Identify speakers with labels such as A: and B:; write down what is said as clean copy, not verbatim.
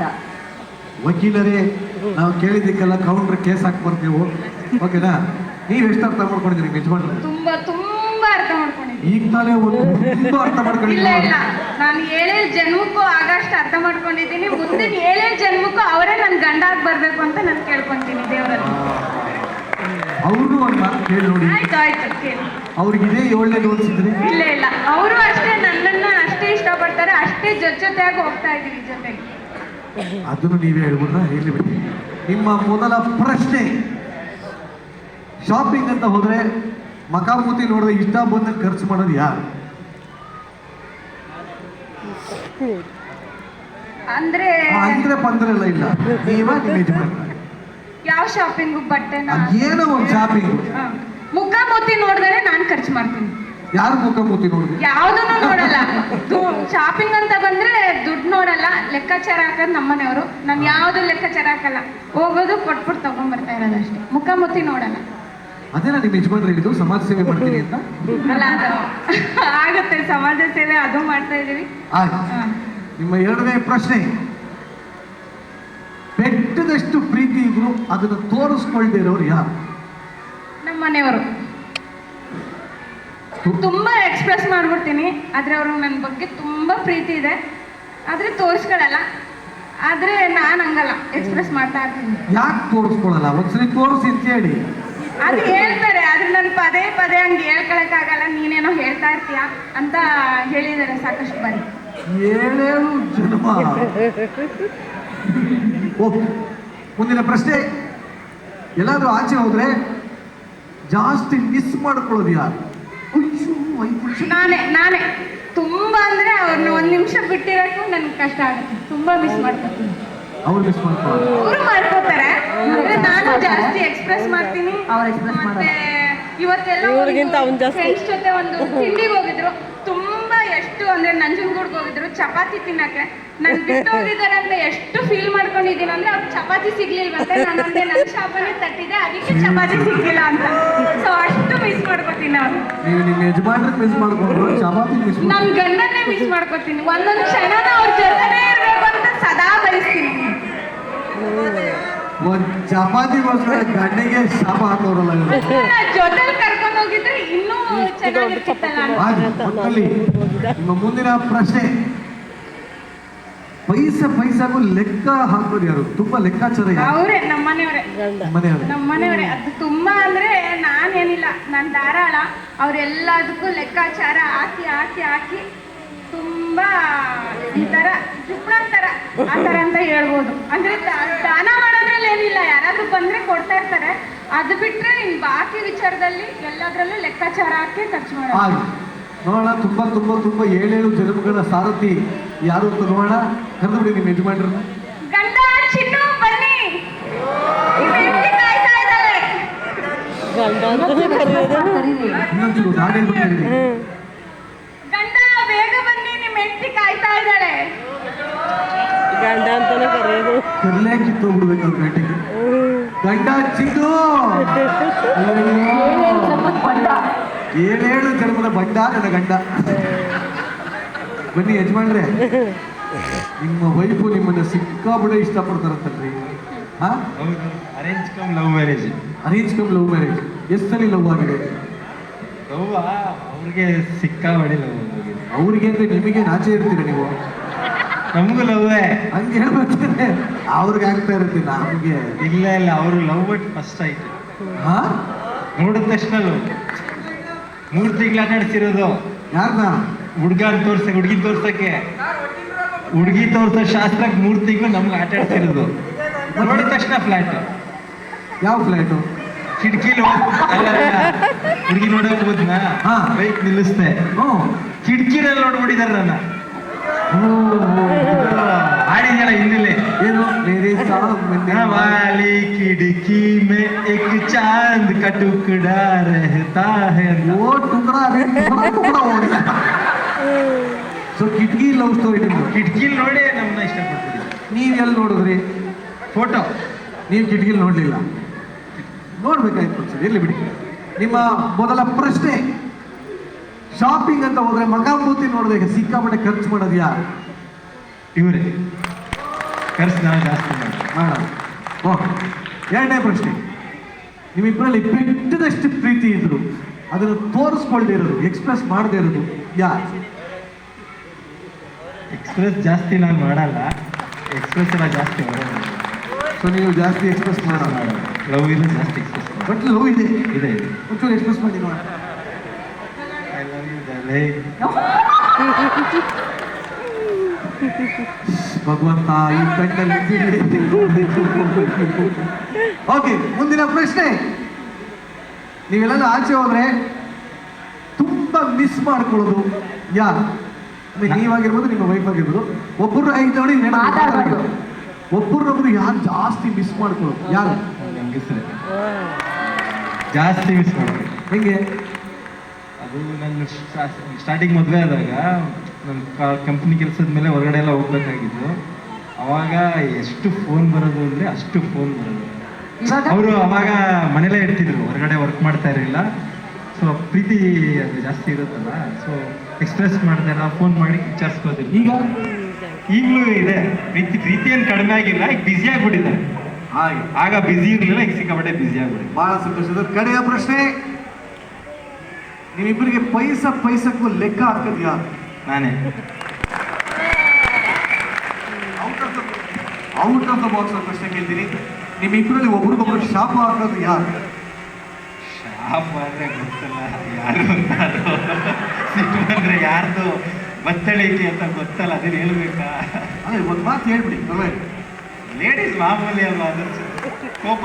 A: ಅಂತ.
B: ವಕೀಲರೇ, ನಾವು ಕೇಳಿದ್ದಕ್ಕೆಲ್ಲ counter case ಹಾಕ್ಬರ್ತೀವಿ, ಓಕೆನಾ? ನೀವು ಎಷ್ಟು ಅರ್ಥ ಮಾಡ್ಕೊಂಡಿದ್ದೀರಿ ಯಜಮಾನ್ರೆ?
C: ತುಂಬಾ ತುಂಬಾ ಅರ್ಥ ಮಾಡ್ಕೊಂಡಿದ್ದೀನಿ.
B: ಈಗ ತಾನೇ ಒಂದು ತುಂಬಾ ಅರ್ಥ
C: ಇಲ್ಲ
B: ಮಾಡ್ಕೊಂಡಿದ್ದೀನಿ.
C: ಇಲ್ಲ, ನಾನು 7 ಜನ್ಮಕ್ಕೂ ಆಗಷ್ಟು ಅರ್ಥ ಮಾಡ್ಕೊಂಡಿದ್ದೀನಿ. ಮುಂದಿನ 7 ಜನ್ಮಕ್ಕೂ ಅವರೇ ನನ್ನ ಗಂಡ ಆಗಿ ಬರ್ಬೇಕು ಅಂತ ನಾನು ಕೇಳ್ಕೊಂತೀನಿ ದೇವರಲ್ಲಿ.
B: ಅವ್ರಿಗೂ ಒಂದು ಮಾತು ಕೇಳಿ ನೋಡಿ.
C: ಆಯ್ತು ಆಯ್ತು, ಕೇಳಿ.
B: ಅವ್ರಿಗೆ ಇದೇ 7ನೇ ಅನ್ಸಿದ್ರಿ?
C: ಇಲ್ಲ ಇಲ್ಲ, ಅವರು ಅಷ್ಟೇ ನನ್ನನ್ನ ಅಷ್ಟೇ ಇಷ್ಟಪಡ್ತಾರೆ, ಅಷ್ಟೇ ಜೊತೆಯಾಗಿ ಹೋಗ್ತಾ ಇದೀವಿ ಜೊತೆಗೆ.
B: ಅದನ್ನು ನೀವೇ ಹೇಳ್ಬೋದಾ? ಹೇಳಿ ಬಿಡಿ. ನಿಮ್ಮ ಮೊದಲ ಪ್ರಶ್ನೆ, ಶಾಪಿಂಗ್ ಅಂತ ಹೋದ್ರೆ ಮಕಾಮೂತಿ ನೋಡಿದ್ರೆ ಇಷ್ಟ ಬಂದ ಖರ್ಚು ಮಾಡೋದು ಯಾರು?
C: ಅಂದ್ರೆ
B: ಅಂದ್ರೆ ಪಂದ್ರೆಲ್ಲ ಇಲ್ಲ, ನೀವ ನಿಮ್ಮ ಯಜಮಾನ.
C: ಯಾವ ಶಾಪಿಂಗು? ಬಟ್ಟೆನ?
B: ಏನೋ ಒಂದು ಶಾಪಿಂಗ್.
C: ಮುಖ ಮೂತಿ ನೋಡಿದ್ರೆ ನಾನು ಖರ್ಚು ಮಾಡ್ತೀನಿ.
B: ಯಾರು ಮುಖಾಮೂತಿ ನೋಡಿದ್ರಿ?
C: ಯಾವ್ದನ್ನು ನೋಡಲ್ಲ. ಶಾಪಿಂಗ್ ಅಂತ ಬಂದ್ರೆ ದುಡ್ಡು ನೋಡಲ್ಲ, ಲೆಕ್ಕಾಚಾರ ಹಾಕೋದು ನಮ್ಮನೆಯವರು. ನಾನು ಯಾವ್ದು ಲೆಕ್ಕಾಚಾರ ಹಾಕಲ್ಲ, ಹೋಗೋದು ಕೊಟ್ಬಿಟ್ಟು ತಗೊಂಡ್ಬರ್ತಾ ಇರೋದಷ್ಟೇ, ಮುಖಾಮುಖಿ ನೋಡಲ್ಲ.
B: ಅದೇನಾ ನಿಮ್ಮ ಯಜಮಾನ್ರು ಹೇಳಿದ್ದು ಸಮಾಜ ಸೇವೆ ಮಾಡ್ತೀನಿ ಅಂತ?
C: ಅಲ್ಲ, ಅದು ಆಗುತ್ತೆ, ಸಮಾಜ ಸೇವೆ ಅದು ಮಾಡ್ತಾ ಇದೀವಿ.
B: ನಿಮ್ಮ 2ನೇ ಪ್ರಶ್ನೆ, ಬೆಟ್ಟದಷ್ಟು ಪ್ರೀತಿ ಇದ್ರು ಅದನ್ನು ತೋರಿಸ್ಕೊಳ್ದೇ ಇರೋರು ಯಾರು?
C: ನಮ್ಮ ಮನೆಯವರು. ತುಂಬಾ ಎಕ್ಸ್ಪ್ರೆಸ್ ಮಾಡ್ಬಿಡ್ತೀನಿ, ಆದ್ರೆ ಅವ್ರಿಗೆ ನನ್ನ ಬಗ್ಗೆ ತುಂಬಾ ಪ್ರೀತಿ ಇದೆ, ಆದ್ರೆ ತೋರಿಸ್ಕೊಳಲ್ಲ. ಆದ್ರೆ ನಾನು ಹಂಗಲ್ಲ, ಎಕ್ಸ್ಪ್ರೆಸ್ ಮಾಡ್ತಾ ಇರ್ತೀನಿ.
B: ಯಾಕೆ ತೋರಿಸ್ಕೊಳಲ್ಲ? ಒಂದ್ಸರಿ ತೋರಿಸಿ ಅಂತ ಹೇಳಿ.
C: ಅದು ಹೇಳ್ತಾರೆ, ಆದ್ರೆ ನಾನು ಪದೇ ಪದೇ ಹಂಗೆ ಹೇಳ್ಕೊಳಕ್ಕಾಗಲ್ಲ, ನೀನೇನೋ ಹೇಳ್ತಾ ಇರ್ತೀಯ ಅಂತ ಹೇಳಿದ್ದಾರೆ ಸಾಕಷ್ಟು ಬಾರಿ.
B: 7 ಜನ್ಮ. ಓಕೆ, ಮುಂದಿನ ಪ್ರಶ್ನೆ, ಎಲ್ಲಾದ್ರೂ ಆಚೆ ಹೋದ್ರೆ ಜಾಸ್ತಿ ಮಿಸ್ ಮಾಡ್ಕೊಳ್ಳೋದು ಯಾರು?
C: ನಾನೇ ತುಂಬಾ ಅಂದ್ರೆ ಅವ್ರನ್ನ 1 ನಿಮಿಷ ಬಿಟ್ಟಿರಕ್ಕೂ ನನ್ಗೆ ಕಷ್ಟ ಆಗುತ್ತೆ, ತುಂಬಾ ಮಿಸ್ ಮಾಡ್ಕೊತೀನಿ.
B: ಅವ್ರು ಮಿಸ್ ಮಾಡ್ಕೊಳ್ಳೋದು?
C: ಅವರು ಮಾಡ್ಕೋತಾರೆ, ಅಂದ್ರೆ ನಾನು ಜಾಸ್ತಿ ಎಕ್ಸ್ಪ್ರೆಸ್ ಮಾಡ್ತೀನಿ.
A: ಅವ್ರು ಎಕ್ಸ್ಪ್ರೆಸ್
C: ಮತ್ತೆ ಇವತ್ತೆಲ್ಲ ಫ್ರೆಂಡ್ಸ್ ಜೊತೆ ಒಂದು ತಿಂಡಿಗೆ ಹೋಗಿದ್ರು, ತುಂಬಾ ಎಷ್ಟು ಅಂದ್ರೆ ನಂಜನಗೂಡ್ಗೆ ಹೋಗಿದ್ರು ಚಪಾತಿ ತಿನ್ನಕ್ಕೆ. ನಾನು ಬಿಟ್ಟು ಹೋಗಿದ್ದಾರೆ ಅಂತ ಎಷ್ಟು ಫೀಲ್ ಮಾಡ್ಕೊಂಡಿದ್ದೀನಿ ಅಂದ್ರೆ ಅವ್ರು ಚಪಾತಿ ಸಿಗ್ಲಿಲ್ವಂತೆ, ನಾನಂದ್ರೆ ನನ್ನ ಶಾಪನೇ ತಟ್ಟಿದೆ, ಅದಕ್ಕೆ ಚಪಾತಿ ಸಿಗ್ಲಿಲ್ಲ ಅಂತ. ಸೊ ಅಷ್ಟು ಮಿಸ್ ಮಾಡ್ಕೋತೀನಿ ಅವ್ರು.
B: ನೀವು ನಿಮ್ಮ ಯಜಮಾನ್ರಿಗೆ ಮಿಸ್ ಮಾಡ್ಕೊಂಡ್ರು, ಚಪಾತಿ ಮಿಸ್
C: ನನ್ನ ಗಂಡನ್ನೇ ಮಿಸ್ ಮಾಡ್ಕೋತೀನಿ. ಒಂದೊಂದು ಕ್ಷಣನ ಅವ್ರ ಜೊತೆನೇ ಇರ್ಬೇಕು ಅಂತ ಸದಾ ಬಯಸ್ತೀನಿ.
B: ಒಂದ್ ಚಪಾತಿಗೋಸ್ಕರ ಗಂಡಿಗೆ ಶಾಪ ಹಾಕೋರಲ್ಲ.
C: ಜೊತೆಲಿ ಕರ್ಕೊಂಡು ಹೋಗಿದ್ರೆ ಇನ್ನೂ ಚೆನ್ನಾಗಿರ್ತಿತ್ತಲ್ಲ.
B: ಒಟ್ಟಲ್ಲಿ ನಿಮ್ಮ ಮುಂದಿನ ಪ್ರಶ್ನೆ, ಪೈಸಾಗೂ ಲೆಕ್ಕ ಹಾಕೋದು ಯಾರು? ತುಂಬಾ ಲೆಕ್ಕಾಚಾರ ಯಾರು?
C: ಅವರೇ, ನಮ್ಮನೆಯವರೇ.
B: ಮನೆಯವ್ರೆ?
C: ನಮ್ಮನೆಯವರೇ. ಅದು ತುಂಬಾ ಅಂದ್ರೆ ನಾನೇನಿಲ್ಲ, ನಾನು ಧಾರಾಳ. ಅವ್ರೆಲ್ಲದಕ್ಕೂ ಲೆಕ್ಕಾಚಾರ ಹಾಕಿ ಹಾಕಿ ಹಾಕಿ ತುಂಬಾ ಈ ತರ ಚುಪ್ಪಳ ತರ ಆ ತರ ಅಂತ ಹೇಳ್ಬೋದು. ಅಂದ್ರೆ ದಾನ ಮಾಡೋದ್ರಲ್ಲಿ ಏನಿಲ್ಲ, ಯಾರಾದ್ರೂ ಬಂದ್ರೆ ಕೊಡ್ತಾ ಇರ್ತಾರೆ. ಅದು ಬಿಟ್ರೆ ಇನ್ ಬಾಕಿ ವಿಚಾರದಲ್ಲಿ ಎಲ್ಲದ್ರಲ್ಲೂ ಲೆಕ್ಕಾಚಾರ ಹಾಕಿ ಖರ್ಚು ಮಾಡೋದು.
B: ನೋಡೋಣ, ತುಂಬಾ ತುಂಬಾ ತುಂಬಾ 7 ಜನ್ಮಗಳ ಸಾರಥಿ ಯಾರು ಅಂತ ನೋಡೋಣ. ಕರೆದು ನಿಮ್ಮ ಯಜಮಾನ್ರನ್ನ.
C: ಗಂಡ ಚಿನ್ನು ಬನ್ನಿ, ಕಾಯ್ತಾ ಇದ್ದಾಳೆ.
B: ಇನ್ನೊಂದು ಗಾಡಿ ಬಂದಿರಿ.
C: ಗಂಡ ಬೇಗ ಬನ್ನಿ, ನಿಮ್ಮ ಹೆಂಡತಿ ಕಾಯ್ತಾ ಇದ್ದಾಳೆ.
A: ಗಂಡ ಅಂತಾನೆ ಕರೆಯೋದು.
B: ಕರ್ಲೆ ಕಿತ್ತೋಗ್ಬಿಡ್ಬೇಕು ಅವ್ರ ಗಂಟೆಗೆ. ಗಂಡ ಚಿನ್ನು, 7 ಜನ್ಮದ ಬಂಡ ನನ್ನ ಗಂಡ. ಬನ್ನಿ ಯಜಮಾನ್ರೆ, ನಿಮ್ಮ ವೈಫು ನಿಮ್ಮನ್ನ ಸಿಕ್ಕಾಬಿಡ ಇಷ್ಟಪಡ್ತಾರಂತಲ್ರಿ?
D: Arrange cum love marriage.
B: Arrange cum love marriage. ಎಷ್ಟು ಸಲ ಲವ್ ಆಗಿದೆ?
D: ಲವ್ ಅವ್ರಿಗೆ ಸಿಕ್ಕಾಬಡಿ ಲವ್ ಆಗಿದೆ.
B: ಅವ್ರಿಗೆ ಅಂದ್ರೆ ನಿಮಗೆ ನಾಚೆ ಇರ್ತೀರ ನೀವು?
D: ನಮಗೂ ಲವ್ವೇ.
B: ಹಂಗೆ ಹೇಳ್ಬೇಕಂದ್ರೆ ಅವ್ರಿಗೆ ಆಗ್ತಾ ಇರುತ್ತೆ, ನಮಗೆ
D: ಇಲ್ಲ ಇಲ್ಲ, ಅವರು ಲವ್ ಬಟ್ ಫಸ್ಟ್ ಆಯ್ತು.
B: ಹಾ,
D: ನೋಡಿದ ತಕ್ಷಣ ಲವ್. 3 ತಿಂಗಳು ನಡೆಸಿರೋದು.
B: ಯಾರನ್ನ?
D: ಹುಡುಗಿನ ತೋರ್ಸಕ್ಕೆ, ಹುಡುಗಿ ತೋರ್ಸೋ ಶಾಸ್ತ್ರಕ್ಕೆ 3 ತಿಂಗಳು ನಮ್ಗೆ ಆಟ ಆಡ್ಸಿರೋದು. ನೋಡಿದ ತಕ್ಷಣ ಫ್ಲಾಟ್.
B: ಯಾವ ಫ್ಲೈಟು?
D: ಕಿಟಕಿಲಿ ಹುಡುಗಿ ನೋಡಕ್ ಹೋದ್ನಾ, ಬೈಕ್ ನಿಲ್ಲಿಸ್ದೆ, ಕಿಟಕಿನಲ್ಲಿ ನೋಡ್ಬಿಟ್ಟಿದಾರೆ ನನ್ನ. ಹಾಡಿದ್ಯಲ್ಲ ಹಿಂದಿಲಿ,
B: ಏನು ಮೇರೆ
D: ವಾಲಿ ಕಿಟಕಿ ಮೇ ಏಕ್ ಚಾಂದ್ ಕಾ ಟುಕಡಾ ರಹತಾ ಹೈ.
B: ಓ ಟುಕಡಾ ಹೋಗಿಲ್ಲ. ಸೊ ಕಿಟಕಿ ಲವ್ ಸ್ಟೋರಿ ನಿಮ್ದು.
D: ಕಿಟಕಿಲಿ ನೋಡಿ ನಮ್ಮನ್ನ ಇಷ್ಟಪಡ್ತೀವಿ.
B: ನೀವ್ ಎಲ್ಲಿ ನೋಡಿದ್ರಿ
D: ಫೋಟೋ?
B: ನೀವು ಕಿಟಕಿಲಿ ನೋಡ್ಲಿಲ್ಲ, ನೋಡ್ಬೇಕಾಯ್ತು ಸರ್. ಎಲ್ಲಿ ಬಿಡಿ. ನಿಮ್ಮ ಮೊದಲ ಪ್ರಶ್ನೆ, ಶಾಪಿಂಗ್ ಅಂತ ಹೋದ್ರೆ ಮಕಾಂಬೂತಿ ನೋಡಿದಾಗ ಸಿಕ್ಕಾಪಟ್ಟೆ ಖರ್ಚು ಮಾಡೋದು ಯಾರು?
D: ಇವರೇ. ಖರ್ಚು ನಾವು ಜಾಸ್ತಿ ಮಾಡ್ತೀವಿ.
B: ಮಾಡೋಣ. ಓಕೆ, ಎರಡನೇ ಪ್ರಶ್ನೆ. ನಿಮ್ಮಿಬ್ಬರಲ್ಲಿ ಬೆಟ್ಟದಷ್ಟು ಪ್ರೀತಿ ಇದ್ರು ಅದನ್ನು ತೋರಿಸ್ಕೊಳ್ದೇ ಇರೋದು, ಎಕ್ಸ್ಪ್ರೆಸ್ ಮಾಡದೇ ಇರೋದು ಯಾರು?
D: ಎಕ್ಸ್ಪ್ರೆಸ್ ಜಾಸ್ತಿ ನಾನು ಮಾಡಲ್ಲ, ಎಕ್ಸ್ಪ್ರೆಸ್ ಎಲ್ಲ ಜಾಸ್ತಿ ಮಾಡೋದು.
B: ಸೊ ನೀವು ಜಾಸ್ತಿ ಎಕ್ಸ್ಪ್ರೆಸ್ ಮಾಡಲ್ಲ.
D: ಲವ್ ಇದು ಜಾಸ್ತಿ ಎಕ್ಸ್ಪ್ರೆಸ್
B: ಬಟ್ ಲವ್ ಇದೆ,
D: ಇದೆ.
B: ಒಂಚೂರು ಎಕ್ಸ್ಪ್ರೆಸ್ ಮಾಡಿ ನೋಡ.
D: I love you darling.
B: ಭಗವಂತ ಈ ಕಣ್ಣಲ್ಲಿ. ಓಕೆ, ಮುಂದಿನ ಪ್ರಶ್ನೆ. ನೀವೆಲ್ಲ ಆಚೆ ಹೋದ್ರೆ ತುಂಬಾ ಮಿಸ್ ಮಾಡ್ಕೊಳ್ಳೋದು ಯಾರು? ನೀವಾಗಿರ್ಬೋದು, ನಿಮ್ಮ ವೈಫ್ ಆಗಿರ್ಬೋದು. ಒಬ್ಬರು ಐದು ನೋಡಿ ಒಬ್ಬರೊಬ್ರು ಯಾರು ಜಾಸ್ತಿ ಮಿಸ್ ಮಾಡ್ಕೊಳ್ಳೋದು ಯಾರು?
D: ಹೆಂಗಸ್ರೆ ಜಾಸ್ತಿ ಮಿಸ್ ಮಾಡ್ತೀನಿ.
B: ಹೆಂಗೆ?
D: ಅದು ನನ್ನ ಸ್ಟಾರ್ಟಿಂಗ್ ಮದುವೆ ಆದಾಗ ನನ್ನ ಕಂಪ್ನಿ ಕೆಲಸದ ಮೇಲೆ ಹೊರಗಡೆ ಎಲ್ಲ ಹೋಗ್ಬೇಕಾಗಿತ್ತು. ಅವಾಗ ಎಷ್ಟು ಫೋನ್ ಬರೋದು ಅಂದರೆ ಅಷ್ಟು ಫೋನ್ ಬರೋದು. ಅವರು ಅವಾಗ ಮನೇಲೇ ಇರ್ತಿದ್ರು, ಹೊರಗಡೆ ವರ್ಕ್ ಮಾಡ್ತಾ ಇರಲಿಲ್ಲ. ಸೊ ಪ್ರೀತಿ ಅದು ಜಾಸ್ತಿ ಇರುತ್ತಲ್ಲ, ಸೊ ಎಕ್ಸ್ಪ್ರೆಸ್ ಮಾಡ್ತಾರ, ಫೋನ್ ಮಾಡಿ ವಿಚಾರಿಸ್ಕೋತಿದ್ರು. ಈಗಲೂ ಇದೆ ಪ್ರೀತಿ ಏನು ಕಡಿಮೆ ಆಗಿಲ್ಲ, ಈಗ ಬ್ಯುಸಿ ಆಗಿಬಿಟ್ಟಿದ್ದಾರೆ.
B: ಹಾಗೆ
D: ಆಗ ಬ್ಯುಸಿ ಇರಲಿಲ್ಲ, ಈಗ ಸಿಕ್ಕಾಪಟ್ಟೆ ಬ್ಯುಸಿ ಆಗ್ಬಿಟ್ಟಿದೆ.
B: ಬಹಳ ಸಂತೋಷದ ಕಡೆಯ ಪ್ರಶ್ನೆ. ನಿಮ್ಮಿಬ್ಬರಿಗೆ ಪೈಸಕ್ಕೂ ಲೆಕ್ಕ ಹಾಕೋದು ಯಾರು?
D: ನಾನೇ.
B: ಔಟ್ ಆಫ್ ದ ಬಾಕ್ಸ್ ಪ್ರಶ್ನೆ ಕೇಳ್ತೀನಿ. ನಿಮ್ಮಿಬ್ಬರಲ್ಲಿ ಒಬ್ರಿಗೊಬ್ರು ಶಾಪ ಹಾಕೋದು ಯಾರು?
D: ಶಾಪ್ ಆದರೆ ಗೊತ್ತಲ್ಲ ಯಾರು ಅಂದ್ರೆ ಯಾರ್ದು ಬತ್ತಳಿಕೆ ಅಂತ ಗೊತ್ತಲ್ಲ, ಅದೇನು ಹೇಳ್ಬೇಕಾ?
B: ಅದೇ ಒಂದು ಮಾತು ಹೇಳ್ಬಿಡಿ, ಪರವಾಗಿಲ್ಲ.
D: ಲೇಡೀಸ್ ಮಾಮೂಲಿ ಅಲ್ವಾ, ಅದ್ರ ಕೋಪ